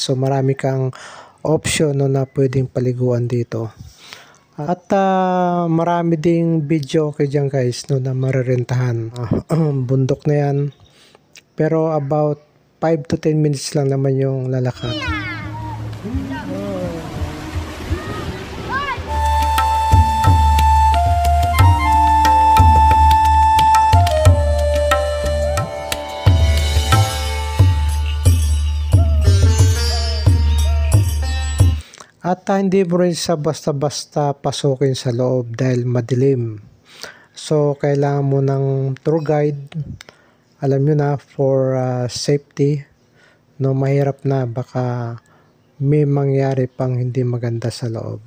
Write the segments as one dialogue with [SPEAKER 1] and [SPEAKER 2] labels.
[SPEAKER 1] So marami kang option no, na pwedeng paliguan dito. At marami ding video okay dyan guys no, na marerentahan. Bundok na yan. Pero about 5 to 10 minutes lang naman yung lalakad. At hindi mo rin sa basta-basta pasukin sa loob dahil madilim. So, kailangan mo ng tour guide. Alam nyo na, for safety. No, mahirap na. Baka may mangyari pang hindi maganda sa loob.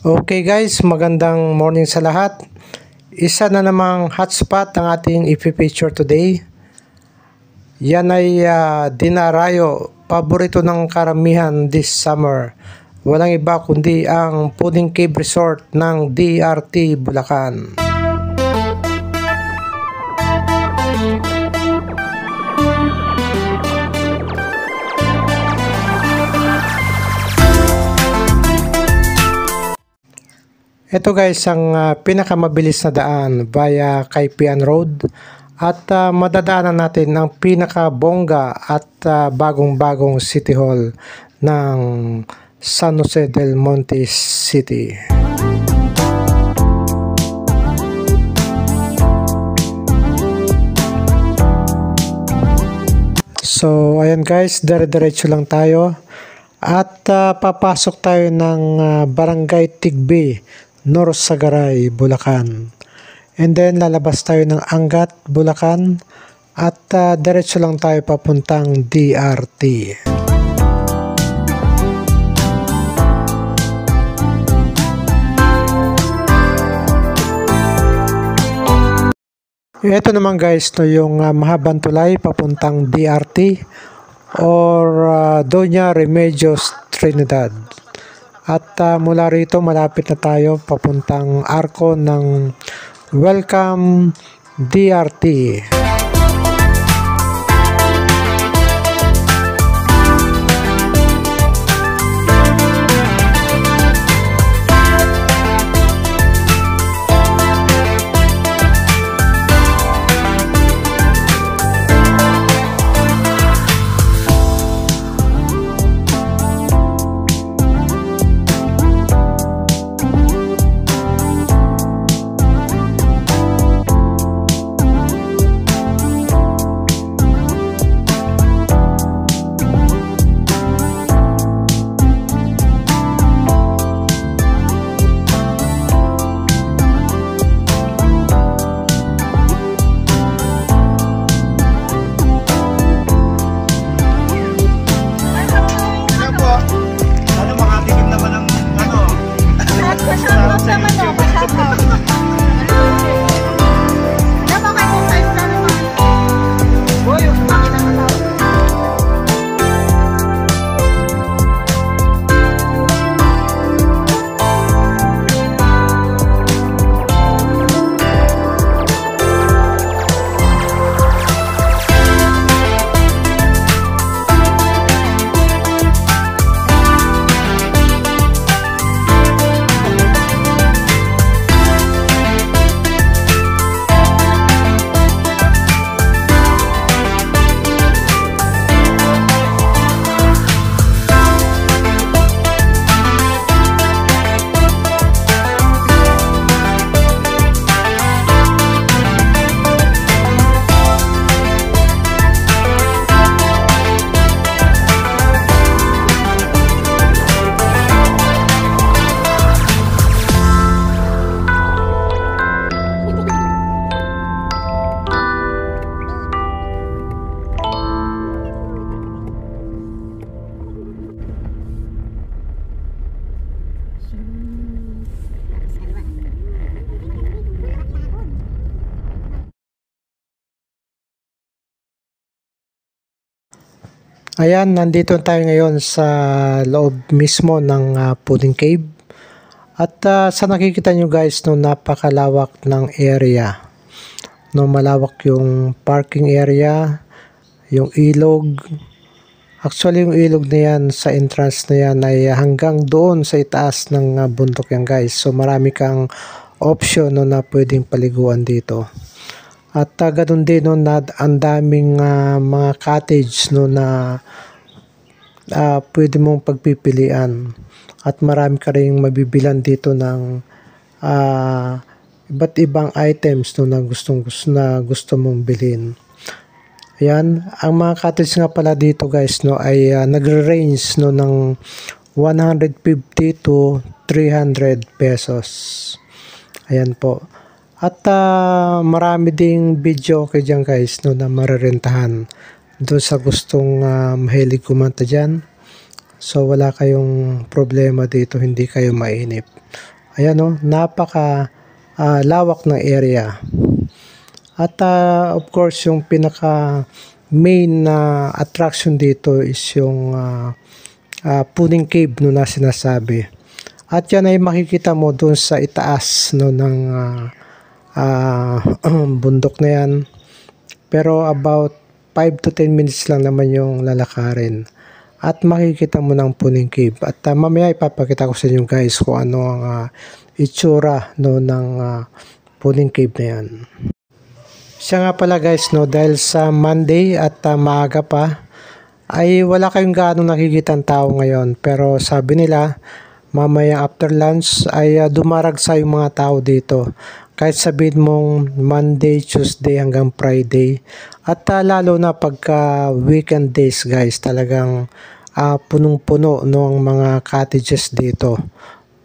[SPEAKER 1] Okay guys, magandang morning sa lahat. Isa na namang hotspot ang ating i-feature today. Yan ay Dinarayo, paborito ng karamihan this summer. Walang iba kundi ang Puning Cave Resort ng DRT Bulacan. Ito guys ang pinakamabilis na daan via Kaipian Road at madadaanan natin ang pinakabongga at bagong-bagong City Hall ng San Jose del Monte City. So ayan guys, dire-diretso lang tayo at papasok tayo ng Barangay Tigbe, Norsagaray, Bulacan. And then lalabas tayo ng Angat, Bulacan at diretso lang tayo papuntang DRT. Ito naman guys no, yung mahabang tulay papuntang DRT or Doña Remedios Trinidad. At mula rito malapit na tayo papuntang arko ng Welcome DRT. Ayan, nandito tayo ngayon sa loob mismo ng Pudding Cave. At sa nakikita nyo guys, no, napakalawak ng area. No, malawak yung parking area, yung ilog. Actually, yung ilog na yan sa entrance na yan ay hanggang doon sa itaas ng bundok yan guys. So marami kang option no, na pwedeng paliguan dito. At ganoon din no, na ang daming mga cottage no, na pwede mong pagpipilian. At marami ka rin mabibilan dito ng iba't ibang items no, na gusto mong bilhin. Ayan, ang mga cottage nga pala dito guys no ay nagre-range no ng 150 to 300 pesos. Ayan po. At marami ding video kay dyan guys no na marerentahan doon sa gustong mahilig kumanta dyan. So wala kayong problema dito, hindi kayo mainip. Ayan no, napaka lawak ng area. At of course yung pinaka main na attraction dito is yung Pudding Cave no na sinasabi. At yan ay makikita mo doon sa itaas no ng bundok na yan. Pero about 5 to 10 minutes lang naman yung lalakarin. At makikita mo ng Pudding Cave. At mamaya ipapakita ko sa inyo guys kung ano ang itsura no ng Pudding Cave na yan. Siya nga pala guys no, dahil sa Monday at maaga pa ay wala kayong gaano nakikitang tao ngayon. Pero sabi nila mamaya after lunch ay dumaragsa yung mga tao dito. Kahit sabihin mong Monday, Tuesday hanggang Friday. At lalo na pagka weekend days guys, talagang punong-puno no, ang mga cottages dito.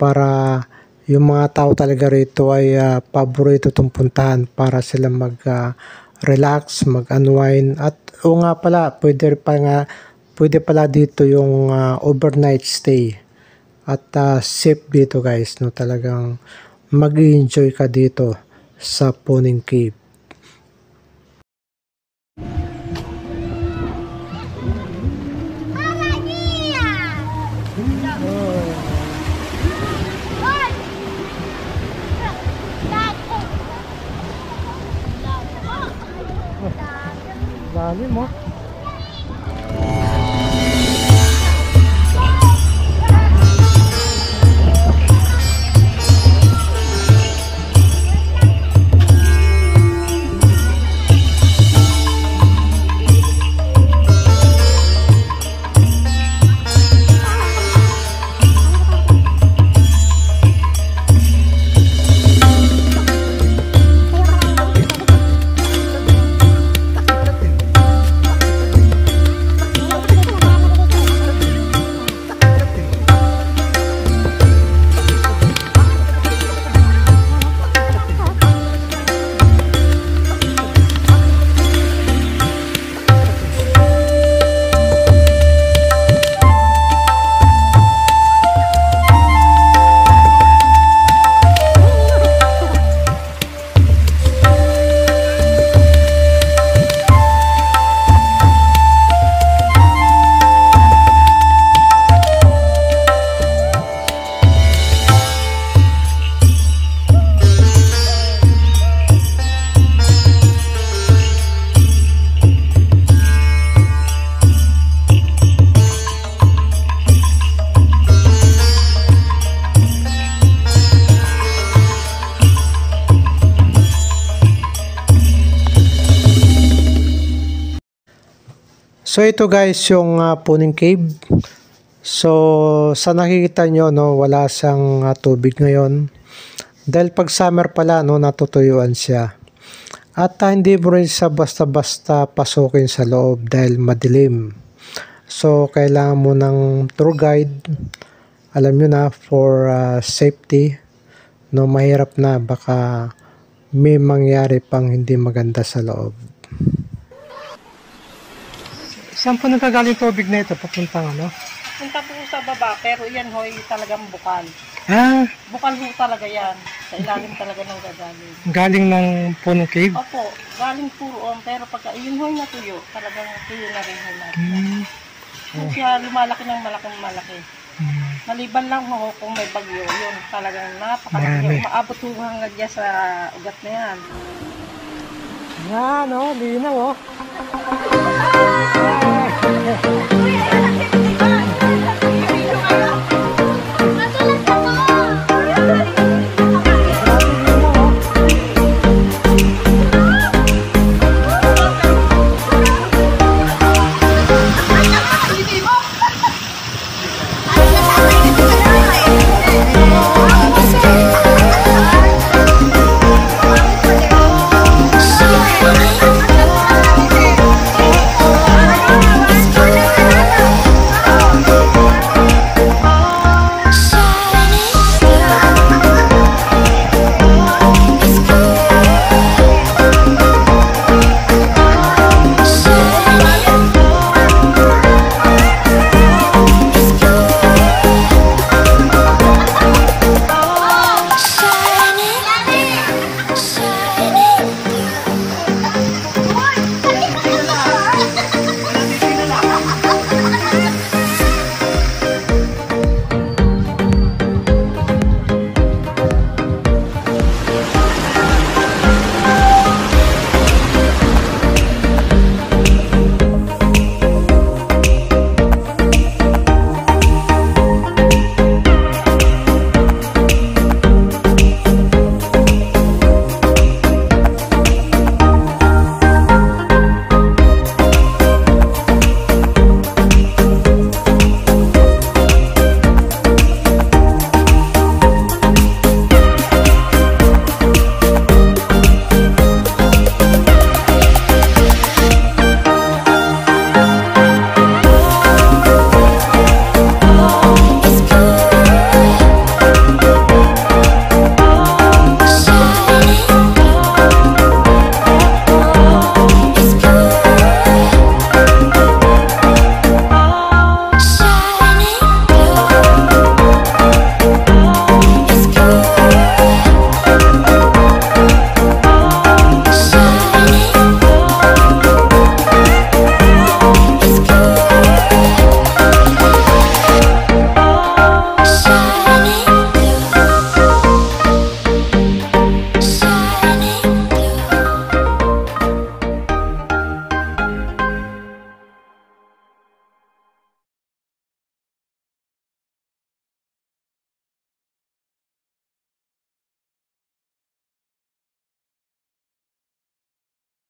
[SPEAKER 1] Para yung mga tao talaga rito ay paborito itong puntahan para sila mag-relax, mag-unwind. At o nga pala, pwede pala dito yung overnight stay. At safe dito guys, no, talagang mag-enjoy ka dito sa Pudding Cave. Lalim mo. So ito guys yung Pudding Cave. So sa nakikita nyo no, wala siyang tubig ngayon. Dahil pag summer pala no, natutuyuan siya. At hindi mo rin siya basta-basta pasukin sa loob dahil madilim. So kailangan mo ng tour guide. Alam nyo na, for safety. No, mahirap na, baka may mangyari pang hindi maganda sa loob. Saan po nagkagaling tubig na ito? Papuntang ano?
[SPEAKER 2] Punta po sa baba, pero yan hoy talagang bukal.
[SPEAKER 1] Ah,
[SPEAKER 2] Bukal ho talaga yan. Sa ilalim talaga ng gagaling.
[SPEAKER 1] galing ng Pudding Cave?
[SPEAKER 2] Opo, galing puro pero pagka yun hoy natuyo, talagang tuyo na rin ho natin. Hindi siya lumalaki ng malaki. Maliban lang ho kung may bagyo, yun talagang
[SPEAKER 1] Marami.
[SPEAKER 2] napakagyo. Maabot ho hanggang dyan sa ugat na yan.
[SPEAKER 1] Yan, oh, linaw, oh.